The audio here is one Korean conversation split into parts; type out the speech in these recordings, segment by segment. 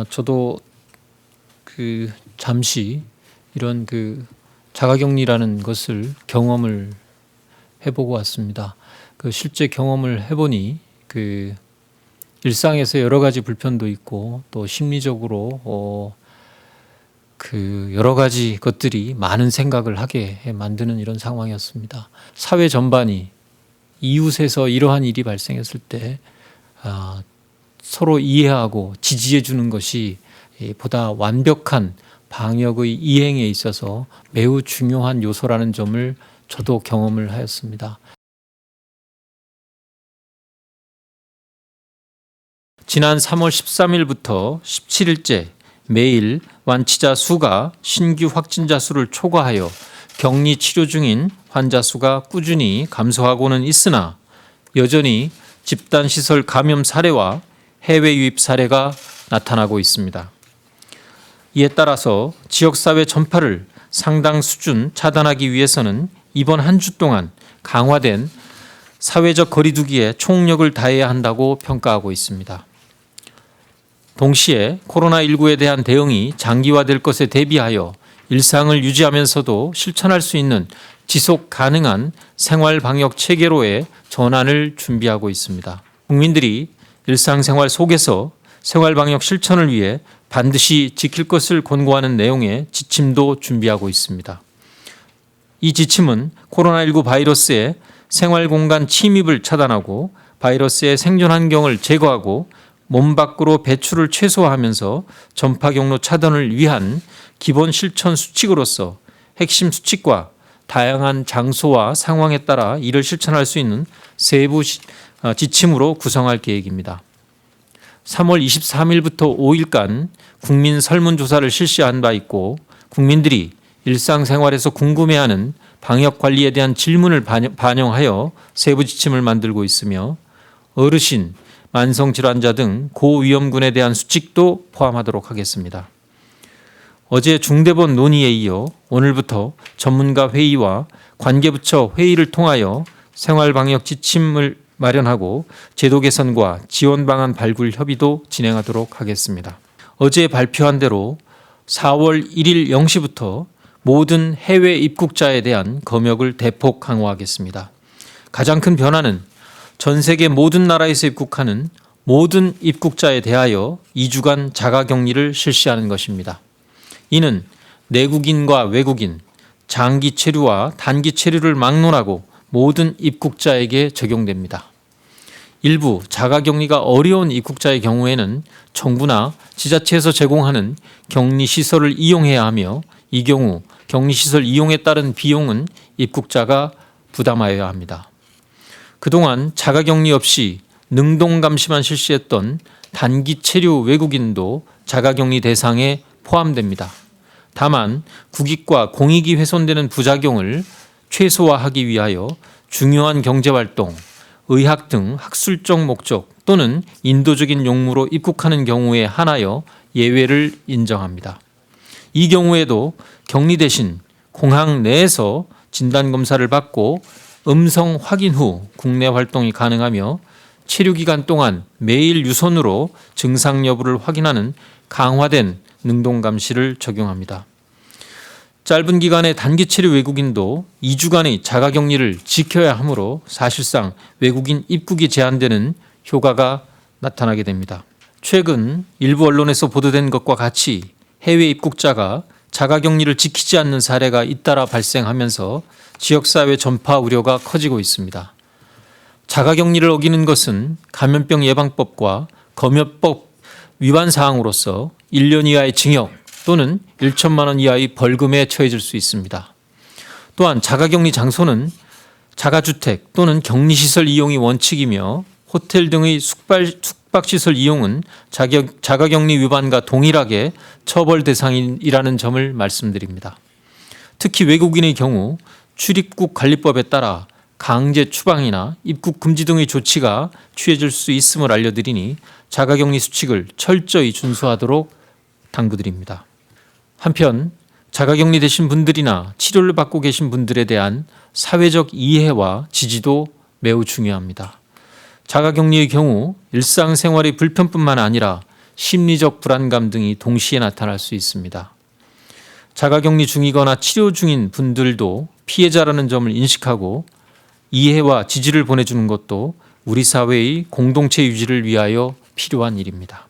저도 잠시 이런 자가격리라는 것을 경험을 해보고 왔습니다. 실제 경험을 해보니 일상에서 여러 가지 불편도 있고 또 심리적으로 여러 가지 것들이 많은 생각을 하게 만드는 이런 상황이었습니다. 사회 전반이 이웃에서 이러한 일이 발생했을 때 서로 이해하고 지지해 주는 것이 보다 완벽한 방역의 이행에 있어서 매우 중요한 요소라는 점을 저도 경험을 하였습니다. 지난 3월 13일부터 17일째 매일 완치자 수가 신규 확진자 수를 초과하여 격리 치료 중인 환자 수가 꾸준히 감소하고는 있으나 여전히 집단시설 감염 사례와 해외 유입 사례가 나타나고 있습니다. 이에 따라서 지역사회 전파를 상당 수준 차단하기 위해서는 이번 한 주 동안 강화된 사회적 거리두기에 총력을 다해야 한다고 평가하고 있습니다. 동시에 코로나19에 대한 대응이 장기화될 것에 대비하여 일상을 유지하면서도 실천할 수 있는 지속 가능한 생활 방역 체계로의 전환을 준비하고 있습니다. 국민들이 일상생활 속에서 생활 방역 실천을 위해 반드시 지킬 것을 권고하는 내용의 지침도 준비하고 있습니다. 이 지침은 코로나19 바이러스의 생활 공간 침입을 차단하고 바이러스의 생존 환경을 제거하고 몸 밖으로 배출을 최소화하면서 전파 경로 차단을 위한 기본 실천 수칙으로서 핵심 수칙과 다양한 장소와 상황에 따라 이를 실천할 수 있는 세부 지침으로 구성할 계획입니다. 3월 23일부터 5일간 국민 설문조사를 실시한 바 있고 국민들이 일상생활에서 궁금해하는 방역관리에 대한 질문을 반영하여 세부 지침을 만들고 있으며 어르신, 만성질환자 등 고위험군에 대한 수칙도 포함하도록 하겠습니다. 어제 중대본 논의에 이어 오늘부터 전문가 회의와 관계부처 회의를 통하여 생활방역 지침을 마련하고 제도 개선과 지원 방안 발굴 협의도 진행하도록 하겠습니다. 어제 발표한 대로 4월 1일 0시부터 모든 해외 입국자에 대한 검역을 대폭 강화하겠습니다. 가장 큰 변화는 전 세계 모든 나라에서 입국하는 모든 입국자에 대하여 2주간 자가격리를 실시하는 것입니다. 이는 내국인과 외국인, 장기 체류와 단기 체류를 막론하고 모든 입국자에게 적용됩니다. 일부 자가격리가 어려운 입국자의 경우에는 정부나 지자체에서 제공하는 격리시설을 이용해야 하며 이 경우 격리시설 이용에 따른 비용은 입국자가 부담하여야 합니다. 그동안 자가격리 없이 능동감시만 실시했던 단기 체류 외국인도 자가격리 대상에 포함됩니다. 다만 국익과 공익이 훼손되는 부작용을 최소화하기 위하여 중요한 경제활동, 의학 등 학술적 목적 또는 인도적인 용무로 입국하는 경우에 한하여 예외를 인정합니다. 이 경우에도 격리 대신 공항 내에서 진단검사를 받고 음성 확인 후 국내 활동이 가능하며 체류기간 동안 매일 유선으로 증상 여부를 확인하는 강화된 능동감시를 적용합니다. 짧은 기간의 단기 체류 외국인도 2주간의 자가격리를 지켜야 하므로 사실상 외국인 입국이 제한되는 효과가 나타나게 됩니다. 최근 일부 언론에서 보도된 것과 같이 해외 입국자가 자가격리를 지키지 않는 사례가 잇따라 발생하면서 지역사회 전파 우려가 커지고 있습니다. 자가격리를 어기는 것은 감염병 예방법과 검역법 위반 사항으로서 1년 이하의 징역 또는 1천만 원 이하의 벌금에 처해질 수 있습니다. 또한 자가격리 장소는 자가주택 또는 격리시설 이용이 원칙이며 호텔 등의 숙박시설 이용은 자가격리 위반과 동일하게 처벌 대상이라는 점을 말씀드립니다. 특히 외국인의 경우 출입국 관리법에 따라 강제 추방이나 입국 금지 등의 조치가 취해질 수 있음을 알려드리니 자가격리 수칙을 철저히 준수하도록 당부드립니다. 한편 자가격리 되신 분들이나 치료를 받고 계신 분들에 대한 사회적 이해와 지지도 매우 중요합니다. 자가격리의 경우 일상생활의 불편뿐만 아니라 심리적 불안감 등이 동시에 나타날 수 있습니다. 자가격리 중이거나 치료 중인 분들도 피해자라는 점을 인식하고 이해와 지지를 보내주는 것도 우리 사회의 공동체 유지를 위하여 필요한 일입니다.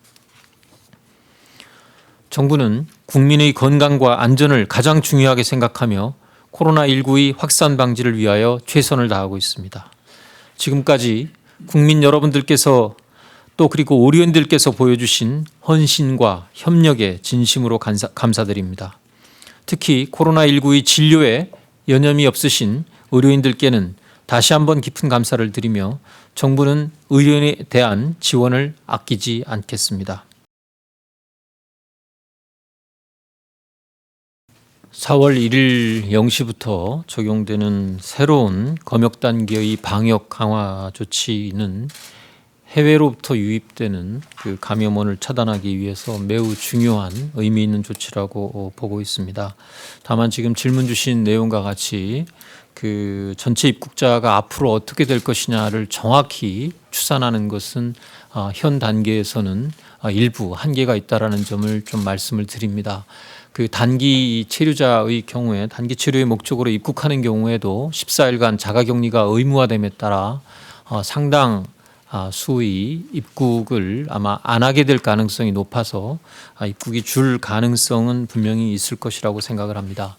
정부는 국민의 건강과 안전을 가장 중요하게 생각하며 코로나19의 확산 방지를 위하여 최선을 다하고 있습니다. 지금까지 국민 여러분들께서 또 그리고 의료인들께서 보여주신 헌신과 협력에 진심으로 감사드립니다. 특히 코로나19의 진료에 여념이 없으신 의료인들께는 다시 한번 깊은 감사를 드리며 정부는 의료인에 대한 지원을 아끼지 않겠습니다. 4월 1일 0시부터 적용되는 새로운 검역 단계의 방역 강화 조치는 해외로부터 유입되는 그 감염원을 차단하기 위해서 매우 중요한 의미 있는 조치라고 보고 있습니다. 다만 지금 질문 주신 내용과 같이 그 전체 입국자가 앞으로 어떻게 될 것이냐를 정확히 추산하는 것은 현 단계에서는 일부 한계가 있다라는 점을 좀 말씀을 드립니다. 그 단기 체류자의 경우에 단기 체류의 목적으로 입국하는 경우에도 14일간 자가격리가 의무화됨에 따라 상당 수의 입국을 아마 안 하게 될 가능성이 높아서 입국이 줄 가능성은 분명히 있을 것이라고 생각을 합니다.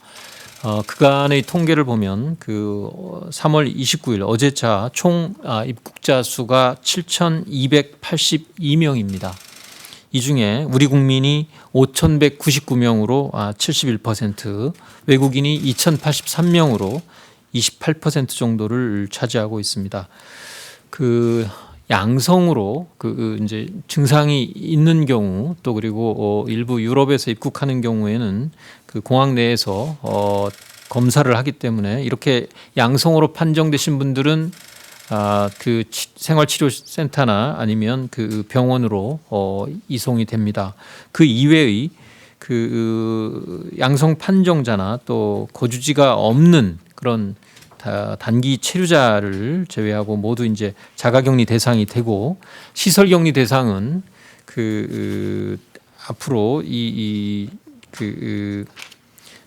그간의 통계를 보면 그 3월 29일 어제자 총 입국자 수가 7,282명입니다. 이 중에 우리 국민이 5,199명으로 71%, 외국인이 2,083명으로 28% 정도를 차지하고 있습니다. 그 양성으로 그 이제 증상이 있는 경우 또 그리고 일부 유럽에서 입국하는 경우에는 그 공항 내에서 검사를 하기 때문에 이렇게 양성으로 판정되신 분들은 그 생활치료센터나 아니면 그 병원으로 이송이 됩니다. 그 이외의 그 양성 판정자나 또 거주지가 없는 그런 단기 체류자를 제외하고 모두 이제 자가격리 대상이 되고 시설격리 대상은 그 앞으로 그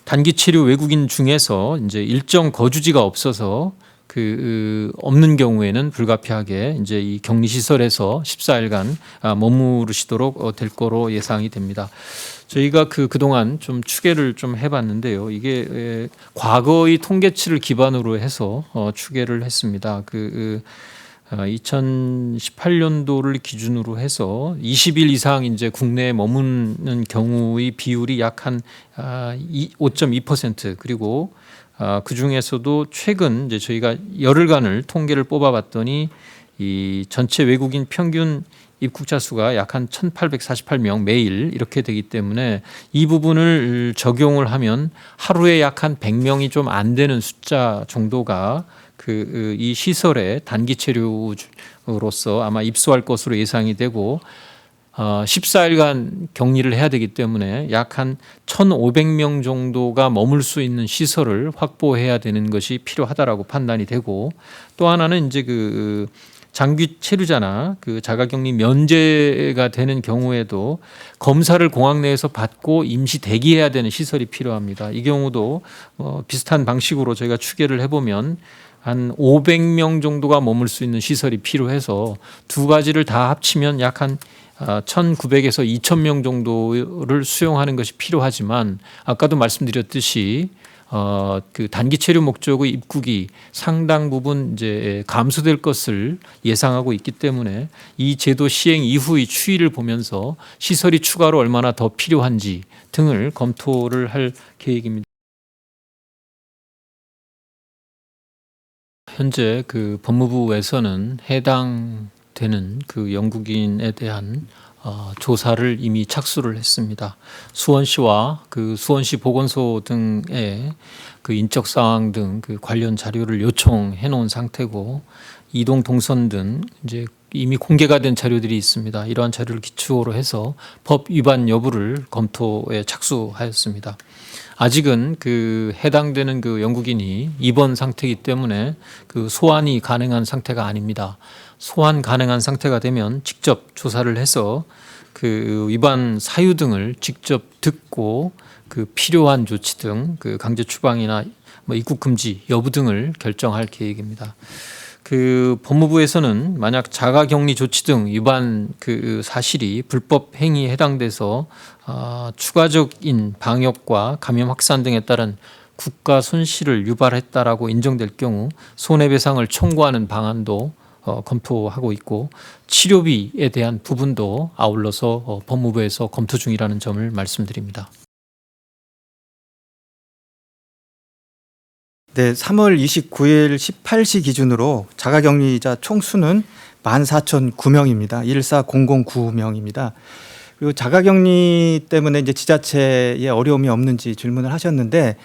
단기 체류 외국인 중에서 이제 일정 거주지가 없어서 그 없는 경우에는 불가피하게 이제 이 격리 시설에서 14일간 머무르시도록 될 거로 예상이 됩니다. 저희가 그동안 좀 추계를 좀 해봤는데요. 이게 과거의 통계치를 기반으로 해서 추계를 했습니다. 2018년도를 기준으로 해서 20일 이상 이제 국내에 머무는 경우의 비율이 약 한 5.2% 그리고 그 중에서도 최근 이제 저희가 열흘간을 통계를 뽑아봤더니 이 전체 외국인 평균 입국자 수가 약 한 1,848명 매일 이렇게 되기 때문에 이 부분을 적용을 하면 하루에 약 한 100명이 좀 안 되는 숫자 정도가 이 시설에 단기 체류로서 아마 입소할 것으로 예상이 되고 14일간 격리를 해야 되기 때문에 약 한 1,500명 정도가 머물 수 있는 시설을 확보해야 되는 것이 필요하다라고 판단이 되고 또 하나는 이제 그 장기 체류자나 그 자가격리 면제가 되는 경우에도 검사를 공항 내에서 받고 임시 대기해야 되는 시설이 필요합니다. 이 경우도 비슷한 방식으로 저희가 추계를 해보면 한 500명 정도가 머물 수 있는 시설이 필요해서 두 가지를 다 합치면 약 한 1,900에서 2,000명 정도를 수용하는 것이 필요하지만 아까도 말씀드렸듯이 그 단기 체류 목적의 입국이 상당 부분 이제 감소될 것을 예상하고 있기 때문에 이 제도 시행 이후의 추이를 보면서 시설이 추가로 얼마나 더 필요한지 등을 검토를 할 계획입니다. 현재 그 법무부에서는 해당되는 그 영국인에 대한 조사를 이미 착수를 했습니다. 수원시와 그 수원시 보건소 등의 그 인적 사항 등 그 관련 자료를 요청해 놓은 상태고 이동 동선 등 이제 이미 공개가 된 자료들이 있습니다. 이러한 자료를 기초로 해서 법 위반 여부를 검토에 착수하였습니다. 아직은 그 해당되는 그 영국인이 입원 상태이기 때문에 그 소환이 가능한 상태가 아닙니다. 소환 가능한 상태가 되면 직접 조사를 해서 그 위반 사유 등을 직접 듣고 그 필요한 조치 등 그 강제 추방이나 뭐 입국 금지 여부 등을 결정할 계획입니다. 그 법무부에서는 만약 자가격리 조치 등 위반 그 사실이 불법 행위에 해당돼서 추가적인 방역과 감염 확산 등에 따른 국가 손실을 유발했다라고 인정될 경우 손해배상을 청구하는 방안도 검토하고 있고 치료비에 대한 부분도 아울러서 법무부에서 검토 중이라는 점을 말씀드립니다. 네, 3월 29일 18시 기준으로 자가격리자 총수는 14,009명입니다. 14009명입니다. 그리고 자가격리 때문에 이제 지자체에 어려움이 없는지 질문을 하셨는데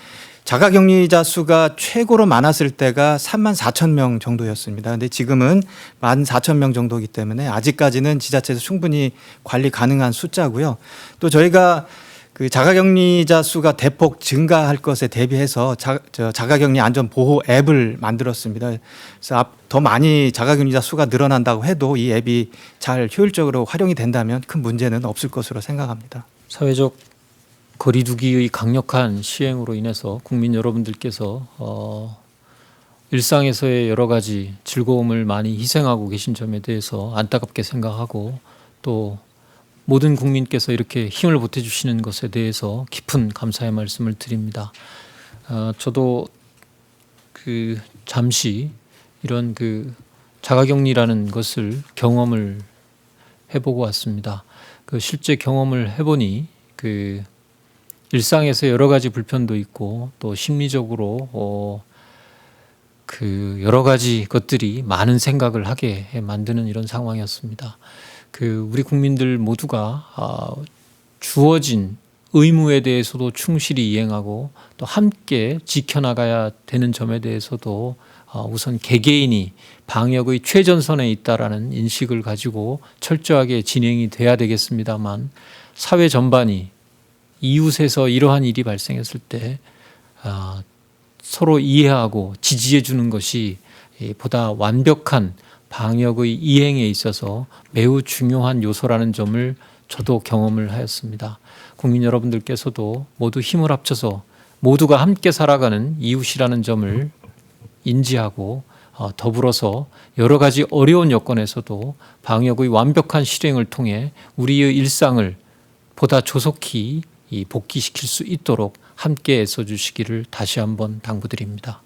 자가격리자 수가 최고로 많았을 때가 34,000명 정도였습니다. 근데 지금은 14,000명 정도이기 때문에 아직까지는 지자체에서 충분히 관리 가능한 숫자고요. 또 저희가 그 자가격리자 수가 대폭 증가할 것에 대비해서 자가격리 안전보호 앱을 만들었습니다. 그래서 더 많이 자가격리자 수가 늘어난다고 해도 이 앱이 잘 효율적으로 활용이 된다면 큰 문제는 없을 것으로 생각합니다. 사회적 거리두기의 강력한 시행으로 인해서 국민 여러분들께서 일상에서의 여러 가지 즐거움을 많이 희생하고 계신 점에 대해서 안타깝게 생각하고 또 모든 국민께서 이렇게 힘을 보태주시는 것에 대해서 깊은 감사의 말씀을 드립니다. 저도 그 잠시 이런 그 자가격리라는 것을 경험을 해보고 왔습니다. 그 실제 경험을 해보니 그 일상에서 여러 가지 불편도 있고 또 심리적으로 그 여러 가지 것들이 많은 생각을 하게 만드는 이런 상황이었습니다. 그 우리 국민들 모두가 주어진 의무에 대해서도 충실히 이행하고 또 함께 지켜나가야 되는 점에 대해서도 우선 개개인이 방역의 최전선에 있다라는 인식을 가지고 철저하게 진행이 돼야 되겠습니다만 사회 전반이 이웃에서 이러한 일이 발생했을 때 서로 이해하고 지지해 주는 것이 보다 완벽한 방역의 이행에 있어서 매우 중요한 요소라는 점을 저도 경험을 하였습니다. 국민 여러분들께서도 모두 힘을 합쳐서 모두가 함께 살아가는 이웃이라는 점을 인지하고 더불어서 여러 가지 어려운 여건에서도 방역의 완벽한 실행을 통해 우리의 일상을 보다 조속히 복귀시킬 수 있도록 함께 애써주시기를 다시 한번 당부드립니다.